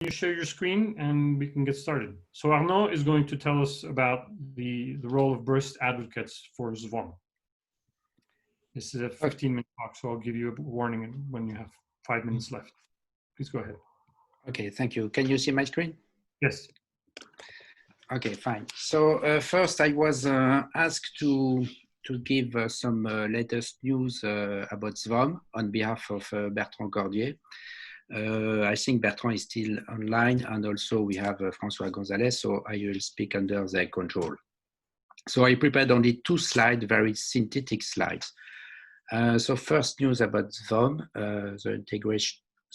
you share your screen and we can get started. So Arnaud is going to tell us about the role of birth advocates for SVOM. This is a 15-minute talk, so I'll give you a warning when you have 5 minutes left. Please go ahead. Okay, thank you. Can you see my screen? Yes. Okay, fine. So first I was asked to give some latest news about SVOM on behalf of Bertrand Cordier. I think Bertrand is still online, and also we have François Gonzalez, so I will speak under their control. So I prepared only 2 slides, very synthetic slides. So first news about SVOM, the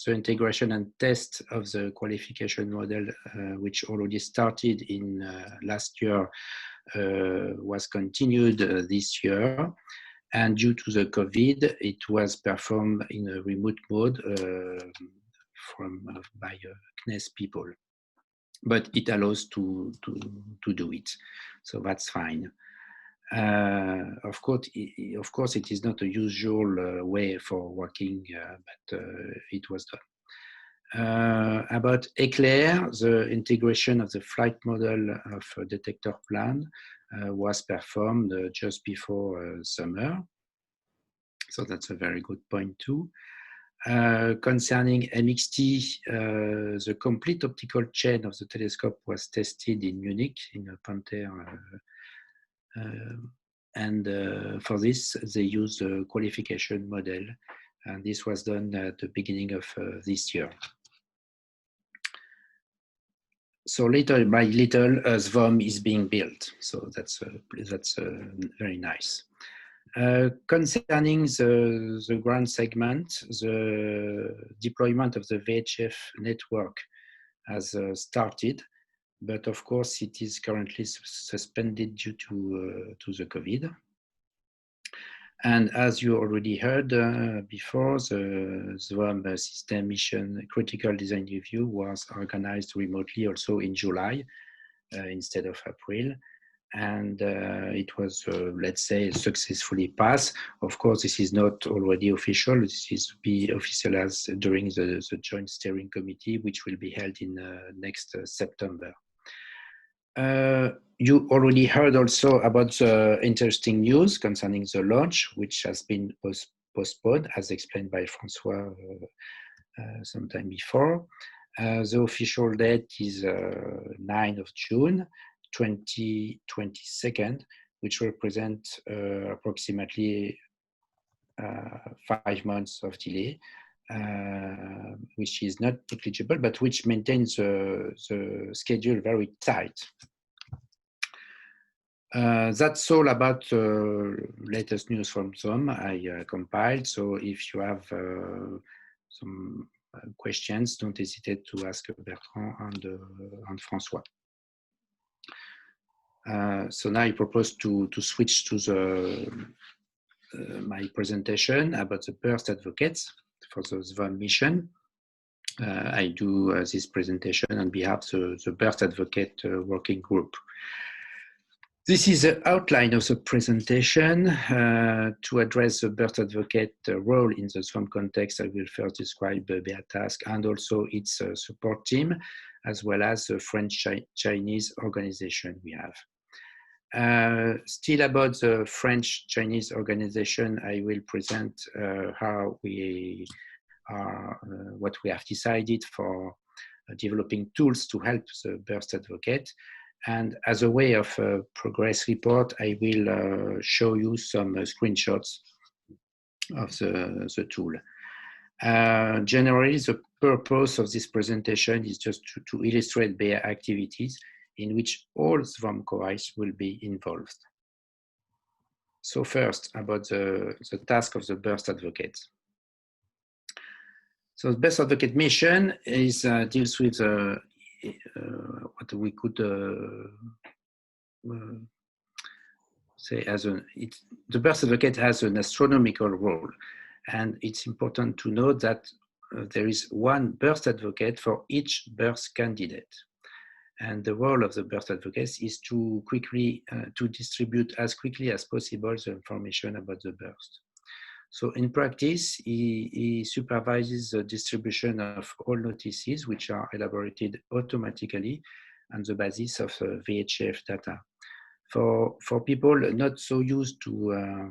integration and test of the qualification model, which already started in last year, was continued this year. And due to the COVID, it was performed in a remote mode by CNES people. But it allows to do it. So that's fine. Of course, it is not a usual way for working, but it was done. About Eclair, the integration of the flight model of a detector plan was performed just before summer. So that's a very good point too. Concerning MXT, the complete optical chain of the telescope was tested in Munich in a Panther. For this, they used a qualification model, and this was done at the beginning of this year. So little by little, SVOM is being built. So that's very nice. Concerning the ground segment, the deployment of the VHF network has started, but of course it is currently suspended due to the COVID. And as you already heard before, the SVOM system mission critical design review was organized remotely also in July instead of April. And it was, let's say, successfully passed. Of course, this is not already official. This is to be officialized during the joint steering committee, which will be held in next September. You already heard also about the interesting news concerning the launch, which has been postponed, as explained by François sometime before. The official date is 9th of June. 2022, which represent approximately 5 months of delay, which is not negligible, but which maintains the schedule very tight. That's all about latest news from SVOM I compiled. So if you have some questions, don't hesitate to ask Bertrand and François. So now I propose to switch to my presentation about the burst advocates for the SVOM mission. I do this presentation on behalf of the burst advocate working group. This is the outline of the presentation. To address the burst advocate role in the SVOM context, I will first describe their task and also its support team, as well as the French-Chinese organization we have. Still about the French-Chinese organization, I will present how we are, what we have decided for developing tools to help the burst advocate. And as a way of progress report, I will show you some screenshots of the tool. Generally, the purpose of this presentation is just to illustrate their activities in which all SVOM COIs will be involved. So first, about the task of the burst advocates. So the burst advocate mission is deals with what we could say as the burst advocate has an astronomical role, and it's important to note that there is one burst advocate for each burst candidate. And the role of the burst advocates is to quickly to distribute as quickly as possible the information about the burst. So in practice, he supervises the distribution of all notices, which are elaborated automatically on the basis of VHF data. For people not so used to,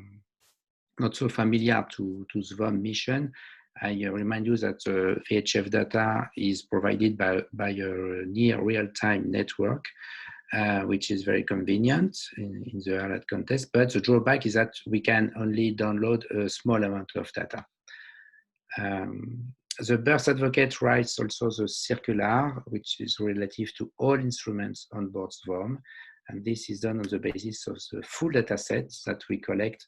not so familiar to SVOM mission, I remind you that VHF data is provided by a near real-time network, which is very convenient in the alert context, but the drawback is that we can only download a small amount of data. The Burst Advocate writes also the circular, which is relative to all instruments on board SVOM, and this is done on the basis of the full data sets that we collect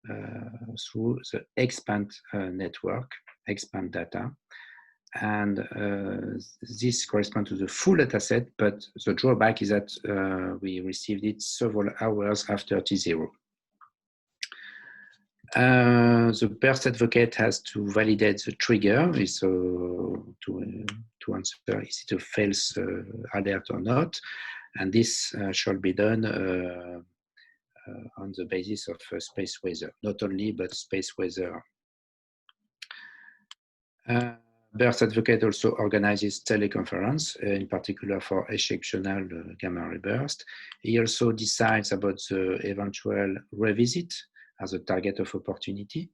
through the expand network, expand data. And this corresponds to the full data set, but the drawback is that we received it several hours after T0. The Burst Advocate has to validate the trigger to answer is it a false alert or not, and this shall be done on the basis of space weather, not only but space weather. Burst Advocate also organizes teleconference, in particular for exceptional gamma ray burst. He also decides about the eventual revisit as a target of opportunity.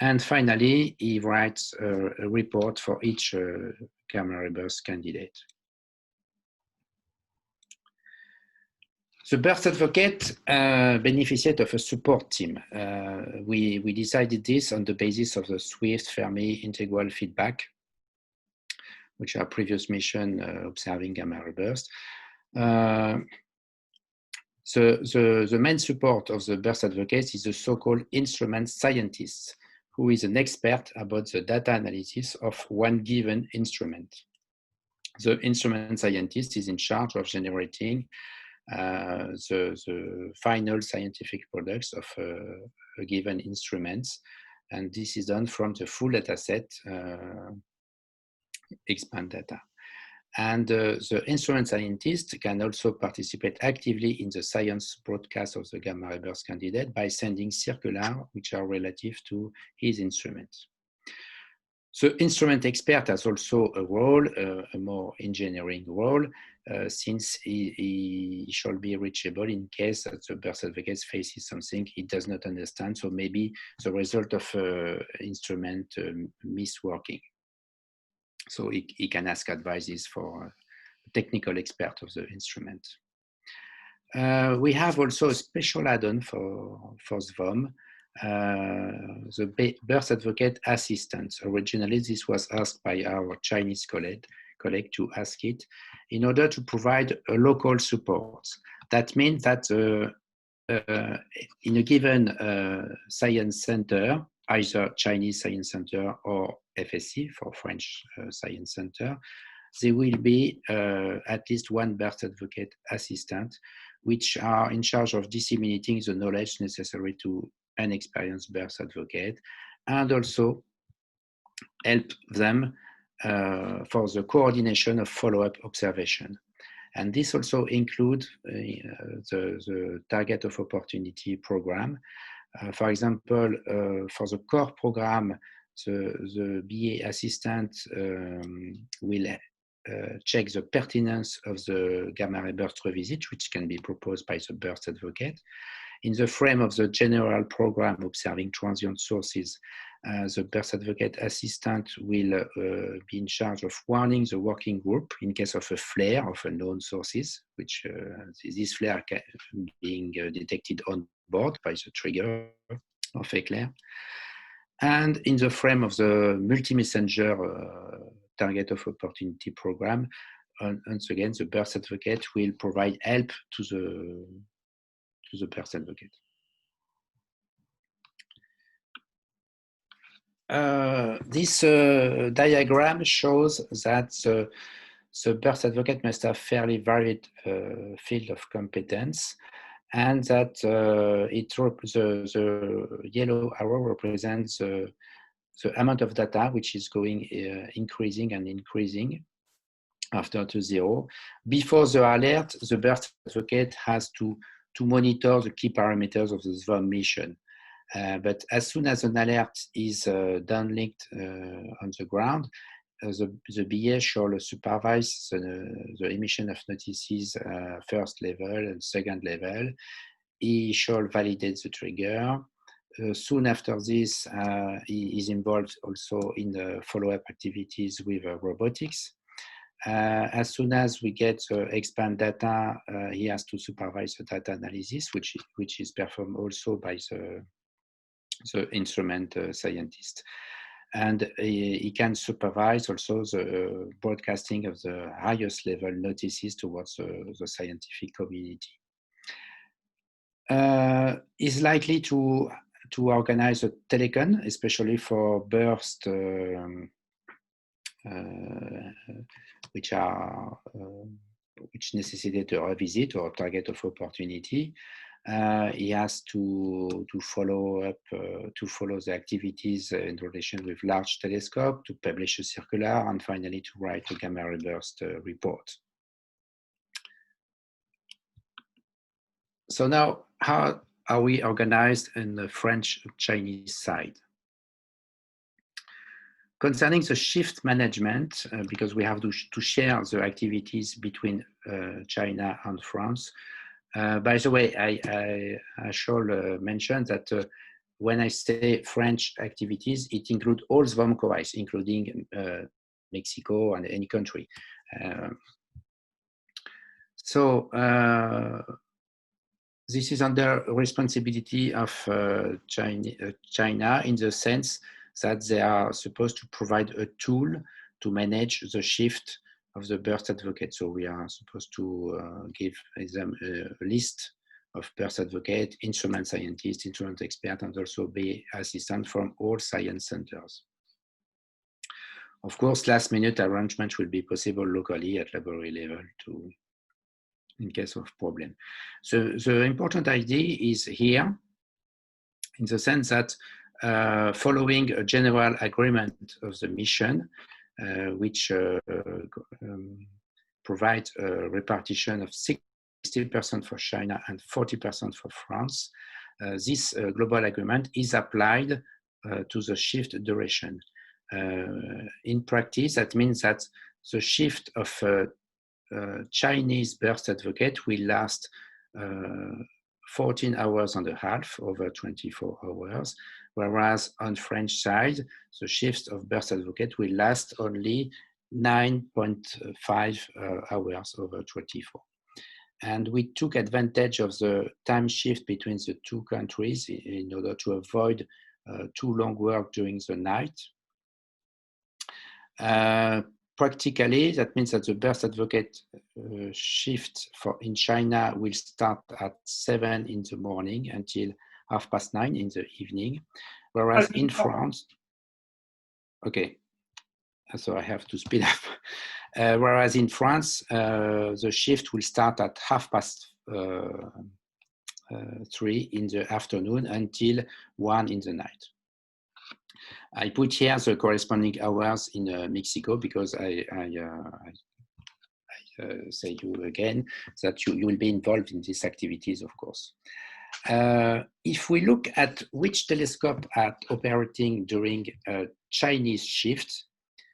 And finally, he writes a report for each gamma ray burst candidate. The Burst Advocate benefited of a support team. We decided this on the basis of the Swift Fermi integral feedback, which are previous mission observing gamma ray burst. The main support of the Burst Advocate is the so-called instrument scientist, who is an expert about the data analysis of one given instrument. The instrument scientist is in charge of generating the final scientific products of a given instrument, and this is done from the full data set expand data. And the instrument scientist can also participate actively in the science broadcast of the gamma ray burst candidate by sending circulars which are relative to his instrument. The instrument expert has also a role, a more engineering role, since he shall be reachable in case that the Burst Advocate faces something he does not understand, so maybe the result of instrument misworking. So he can ask advices for a technical expert of the instrument. We have also a special add-on for SVOM, the Burst Advocate Assistant. Originally, this was asked by our Chinese colleague to ask it in order to provide a local support. That means that in a given science center, either Chinese Science Center or FSC for French Science Center, there will be at least one Burst Advocate assistant, which are in charge of disseminating the knowledge necessary to an experienced Burst Advocate, and also help them for the coordination of follow-up observation. And this also includes the target of opportunity program. For example, for the core program, the BA assistant will check the pertinence of the gamma ray burst revisit, which can be proposed by the Burst Advocate. In the frame of the general program observing transient sources, the Burst Advocate assistant will be in charge of warning the working group in case of a flare of unknown sources, which this flare being detected on board by the trigger of eclair. And in the frame of the multi-messenger target of opportunity program, once again, the Burst Advocate will provide help to the Burst Advocate. This diagram shows that the Burst Advocate must have fairly varied field of competence, and that the yellow arrow represents the amount of data which is going increasing and increasing after 0. Before the alert, the Burst Advocate has to monitor the key parameters of the SVOM mission. But as soon as an alert is downlinked on the ground, the BA shall supervise the emission of notices first level and second level. He shall validate the trigger. Soon after this, he is involved also in the follow-up activities with robotics. As soon as we get expand data, he has to supervise the data analysis, which is performed also by the instrument scientist. And he can supervise also the broadcasting of the highest level notices towards the scientific community. Is likely to organize a telecon, especially for bursts which necessitate a revisit or target of opportunity. He has to follow up, to follow the activities in relation with large telescope, to publish a circular, and finally to write a gamma ray burst report. So now, how are we organized in the French-Chinese side? Concerning the shift management, because we have to share the activities between China and France. By the way, I shall mention that when I say French activities, it includes all SVOM COIs, including Mexico and any country. This is under responsibility of China in the sense that they are supposed to provide a tool to manage the shift of the burst advocate. So we are supposed to give them a list of burst advocate, instrument scientists, instrument expert, and also be assistant from all science centers. Of course, last minute arrangement will be possible locally at laboratory level in case of problem. So the important idea is here in the sense that following a general agreement of the mission, which provides a repartition of 60% for China and 40% for France, this global agreement is applied to the shift duration. In practice, that means that the shift of Chinese burst advocate will last 14 hours and a half over 24 hours, whereas on French side, the shift of burst advocate will last only 9.5 hours over 24. And we took advantage of the time shift between the two countries in order to avoid too long work during the night. Practically, that means that the burst advocate shift in China will start at 7 in the morning until 9:30 in the evening, whereas in France, okay, so I have to speed up. Whereas in France, the shift will start at 3:30 in the afternoon until 1 in the night. I put here the corresponding hours in Mexico because I say you again that you will be involved in these activities, of course. If we look at which telescope are operating during a Chinese shift,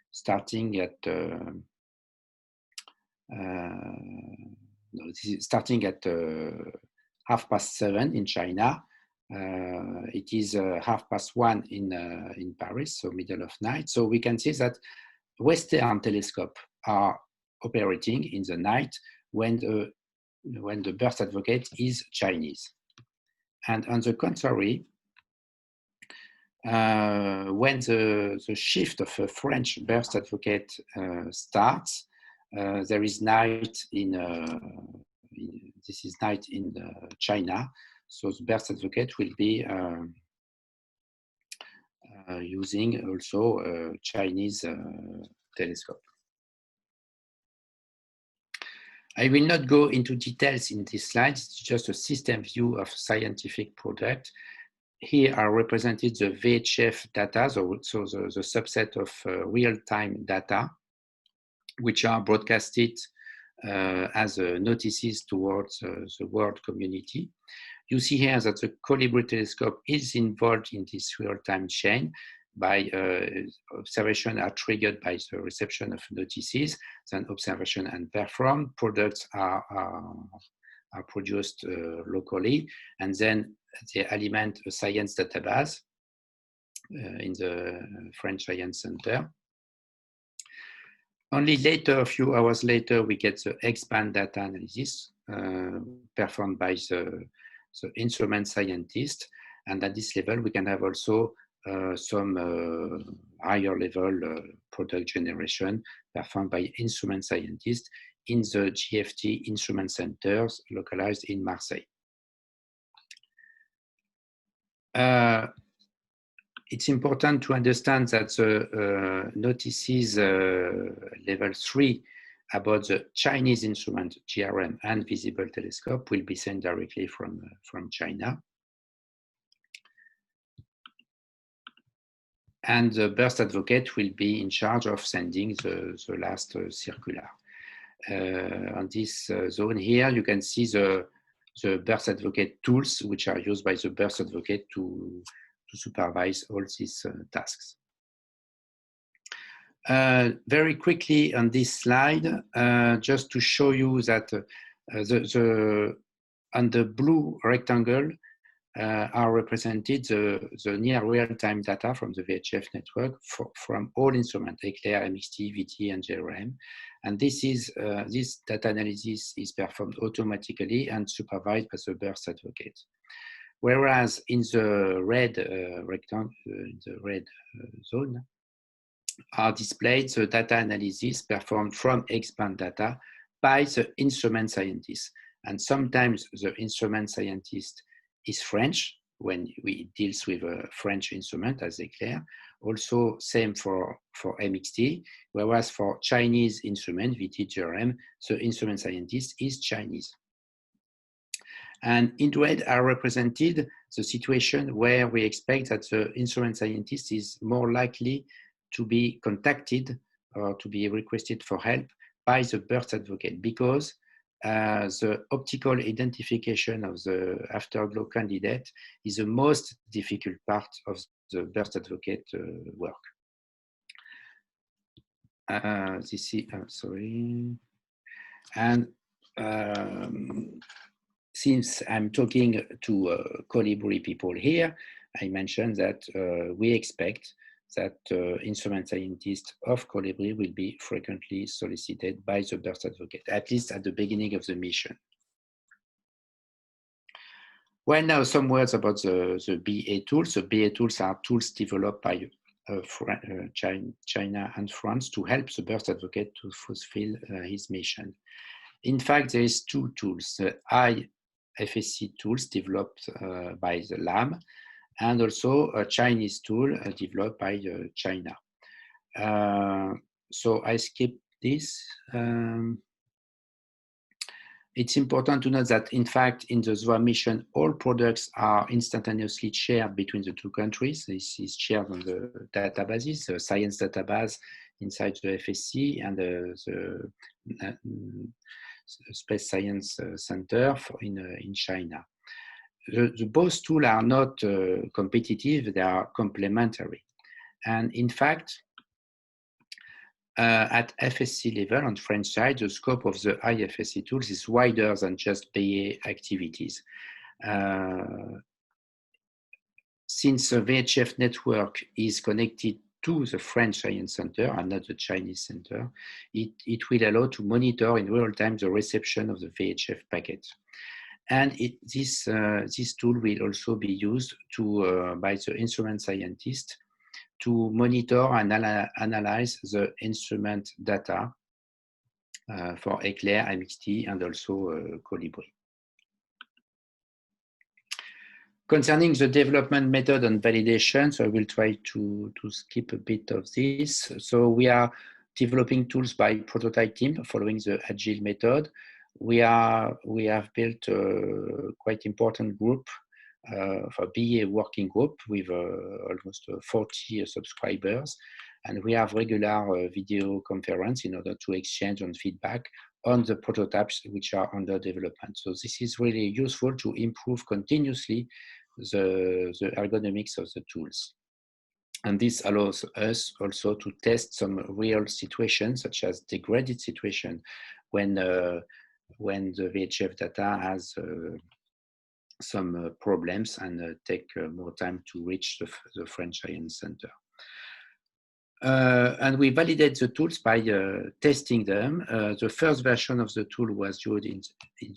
starting at starting at 7:30 in China. It is 1:30 in Paris, so middle of night. So we can see that Western telescopes are operating in the night when the burst advocate is Chinese. And on the contrary, when the shift of a French burst advocate starts, there is night this is night in China. So the burst advocate will be using also a Chinese telescope. I will not go into details in this slide. It's just a system view of scientific product. Here are represented the VHF data, so the subset of real-time data, which are broadcasted as notices towards the world community. You see here that the Colibri telescope is involved in this real-time chain by observation are triggered by the reception of notices, then observation and performed. Products are produced locally, and then they aliment a science database in the French Science Center. Only later, a few hours later, we get the X-band data analysis performed by the instrument scientist. And at this level, we can have also some higher level product generation performed by instrument scientists in the GFT instrument centers localized in Marseille. It's important to understand that the notices level 3 about the Chinese instrument GRM and visible telescope will be sent directly from China. And the burst advocate will be in charge of sending the last circular. On this zone here, you can see the burst advocate tools, which are used by the burst advocate to supervise all these tasks. Very quickly on this slide, just to show you that on the blue rectangle are represented the near real-time data from the VHF network from all instruments, ECLAIR, MXT, VT, and JRM. And this data analysis is performed automatically and supervised by the burst advocate. Whereas in the red rectangle, in the red zone, are displayed the data analysis performed from X-band data by the instrument scientist. And sometimes the instrument scientist is French when we deals with a French instrument as ECLAIR. Also same for MXT, whereas for Chinese instrument, VT, GRM, the instrument scientist is Chinese. And in red are represented the situation where we expect that the instrument scientist is more likely to be contacted or to be requested for help by the burst advocate, because the optical identification of the afterglow candidate is the most difficult part of the burst advocate work. Sorry. And since I'm talking to Colibri people here, I mentioned that we expect that instrument scientists of Colibri will be frequently solicited by the burst advocate, at least at the beginning of the mission. Well, now some words about the BA tools. The BA tools are tools developed by China and France to help the burst advocate to fulfill his mission. In fact, there is two tools, the IFSC tools developed by the LAM, and also a Chinese tool developed by China. So I skip this. It's important to note that, in fact, in the SVOM mission, all products are instantaneously shared between the two countries. This is shared on the databases, the science database inside the FSC and the Space Science Center in China. The both tools are not competitive, they are complementary. And in fact, at FSC level on French side, the scope of the IFSC tools is wider than just BA activities. Since the VHF network is connected to the French Science Center and not the Chinese center, it will allow to monitor in real time the reception of the VHF packet. And this tool will also be used by the instrument scientist to monitor and analyze the instrument data for ECLAIR, MXT, and also Colibri. Concerning the development method and validation, so I will try to skip a bit of this. So we are developing tools by prototype team following the Agile method. We have built a quite important group for BA working group with almost 40 subscribers, and we have regular video conference in order to exchange on feedback on the prototypes which are under development. So this is really useful to improve continuously the ergonomics of the tools. And this allows us also to test some real situations, such as degraded situation, when the VHF data has some problems and take more time to reach the French Science Center. And we validate the tools by testing them. The first version of the tool was used in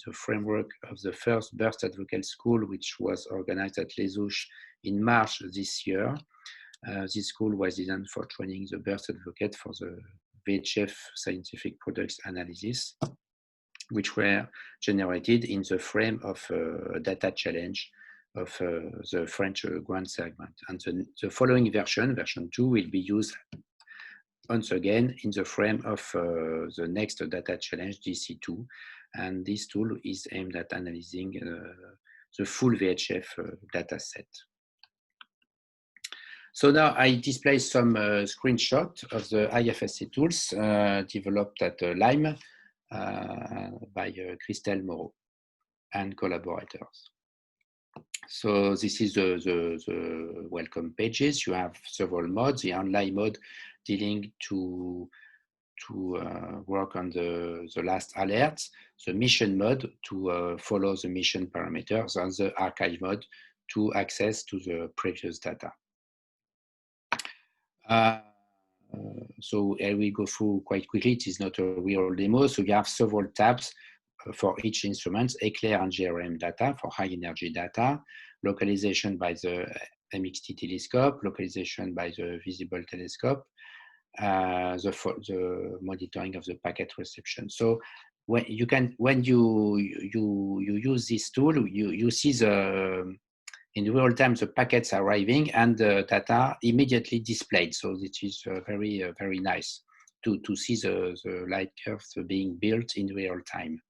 the framework of the first Burst Advocate School, which was organized at Les Ouches in March this year. This school was designed for training the Burst Advocate for the VHF scientific products analysis, which were generated in the frame of a data challenge of the French grant segment. And the following version 2, will be used once again in the frame of the next data challenge, DC2. And this tool is aimed at analyzing the full VHF data set. So now I display some screenshot of the IFSC tools developed at LIME by Christelle Moreau and collaborators. So this is the welcome pages. You have several modes. The online mode dealing to work on the last alerts, the mission mode to follow the mission parameters, and the archive mode to access to the previous data. So I will go through quite quickly. It is not a real demo. So you have several tabs for each instrument: ECLAIR and GRM data for high energy data, localization by the MXT telescope, localization by the visible telescope, the monitoring of the packet reception. So when you use this tool, you see in real time the packets arriving and the data immediately displayed. So it is very nice to see the light curves being built in real time.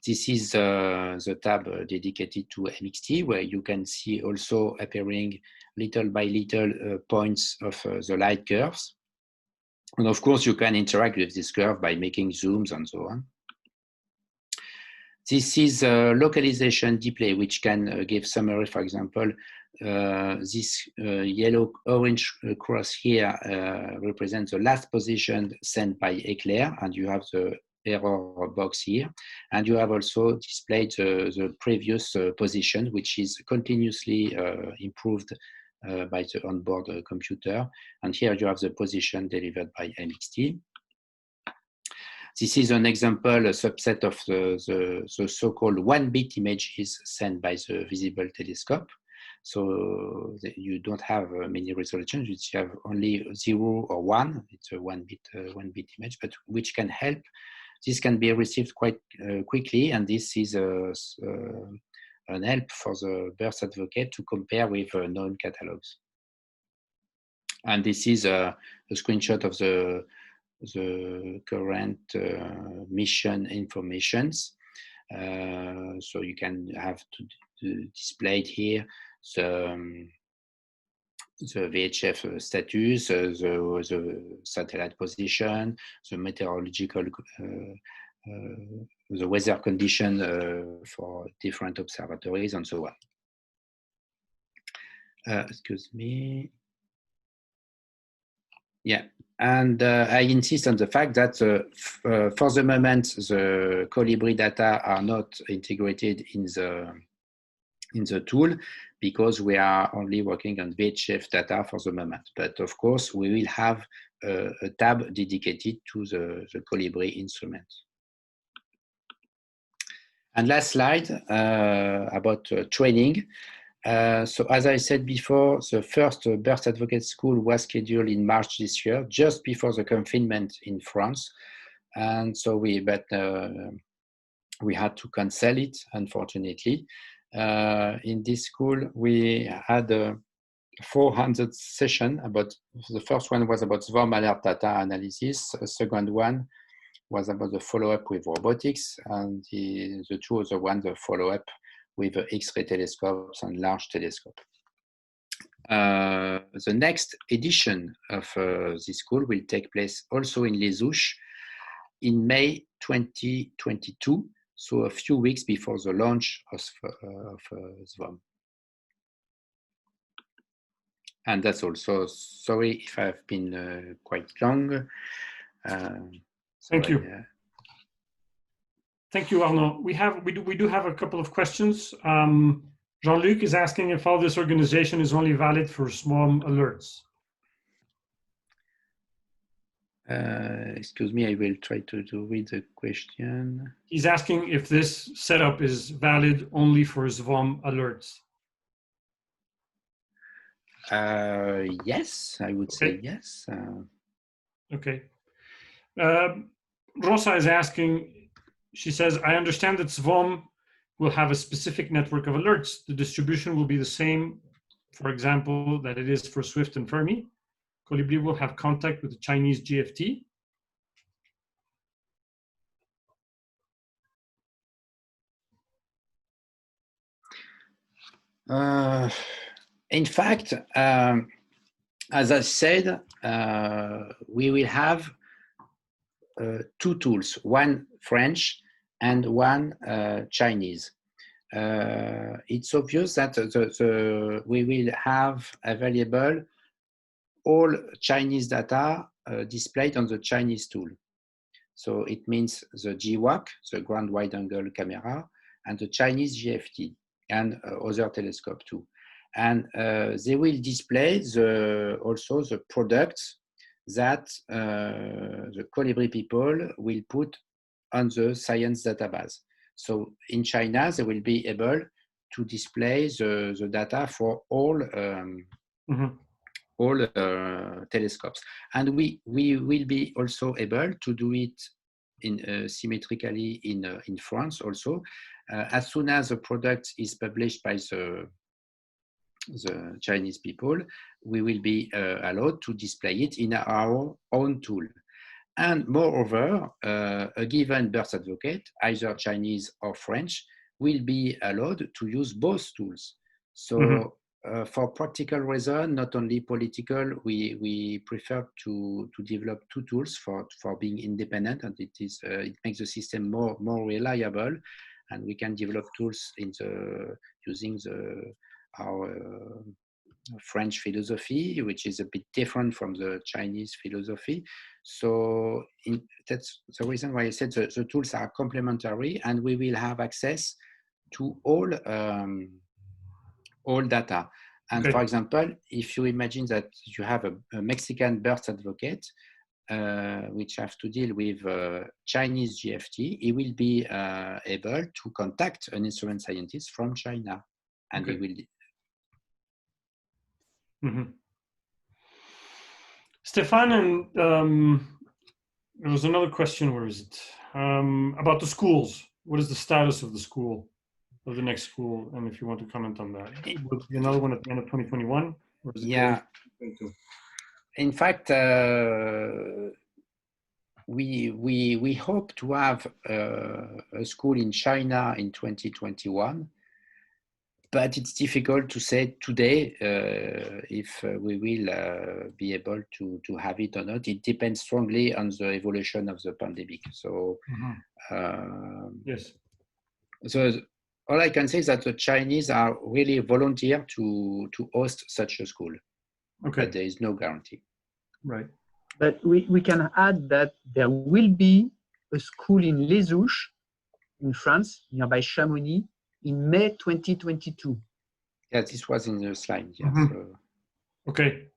This is the tab dedicated to MXT, where you can see also appearing little by little points of the light curves. And of course, you can interact with this curve by making zooms and so on. This is a localization display, which can give summary. For example, this yellow-orange cross here represents the last position sent by ECLAIR, and you have the error box here. And you have also displayed the previous position, which is continuously improved by the onboard computer. And here you have the position delivered by MXT. This is an example, a subset of the so-called 1-bit images sent by the visible telescope. So you don't have many resolutions, which have only 0 or 1. It's a 1-bit image, but which can help. This can be received quite quickly, and this is an help for the Burst Advocate to compare with known catalogs. And this is a screenshot of the current mission informations. So you can have to display here the VHF status, the satellite position, the meteorological, the weather condition for different observatories, and so on. Excuse me. Yeah, and I insist on the fact that for the moment, the Colibri data are not integrated in the tool, because we are only working on VHF data for the moment. But of course, we will have a tab dedicated to the Colibri instrument. And last slide about training. So as I said before, the first Burst Advocate School was scheduled in March this year, just before the confinement in France. And so we had to cancel it, unfortunately. In this school, we had 400 sessions. About the first one was about SVOM alert data analysis. The second one was about the follow-up with robotics, and the two other ones, the follow-up with X-ray telescopes and large telescope. The next edition of this school will take place also in Les Ouches in May 2022, so a few weeks before the launch of SVOM. And that's also, sorry if I've been quite long. Thank you. Thank you, Arnaud. We do have a couple of questions. Jean-Luc is asking if all this organization is only valid for SVOM alerts. Excuse me, I will try to read the question. He's asking if this setup is valid only for SVOM alerts. Yes, I would say yes. Okay. Rosa is asking, she says, I understand that SVOM will have a specific network of alerts. The distribution will be the same, for example, that it is for Swift and Fermi. Colibri will have contact with the Chinese GFT. In fact, as I said, we will have two tools, one French and one Chinese. It's obvious that we will have available all Chinese data displayed on the Chinese tool. So it means the GWAC, the ground wide angle camera, and the Chinese GFT, and other telescope too. And they will display also the products that the Colibri people will put on the science database. So in China, they will be able to display the data for all telescopes. And we will be also able to do it symmetrically in France also. As soon as the product is published by the Chinese people, we will be allowed to display it in our own tool. And moreover, a given birth advocate, either Chinese or French, will be allowed to use both tools. So for practical reasons, not only political, we prefer to develop two tools for being independent, and it makes the system more reliable, and we can develop tools using our French philosophy, which is a bit different from the Chinese philosophy. So that's the reason why I said the tools are complementary, and we will have access to all data. And for example, if you imagine that you have a Mexican birth advocate, which have to deal with Chinese GFT, he will be able to contact an instrument scientist from China, and we will. Stefan, and there was another question, where is it? About the schools. What is the status of the school, of the next school? And if you want to comment on that. Will it be another one at the end of 2021? Or is it in fact, we hope to have a school in China in 2021. But it's difficult to say today if we will be able to have it or not. It depends strongly on the evolution of the pandemic. So, yes. So all I can say is that the Chinese are really volunteer to host such a school. But there is no guarantee. Right. But we can add that there will be a school in Les Ouches, in France, nearby Chamonix, in May 2022. Yeah, this was in the slide. Yes. Okay.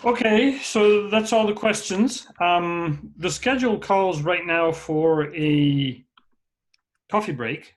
Okay, so that's all the questions. The schedule calls right now for a coffee break.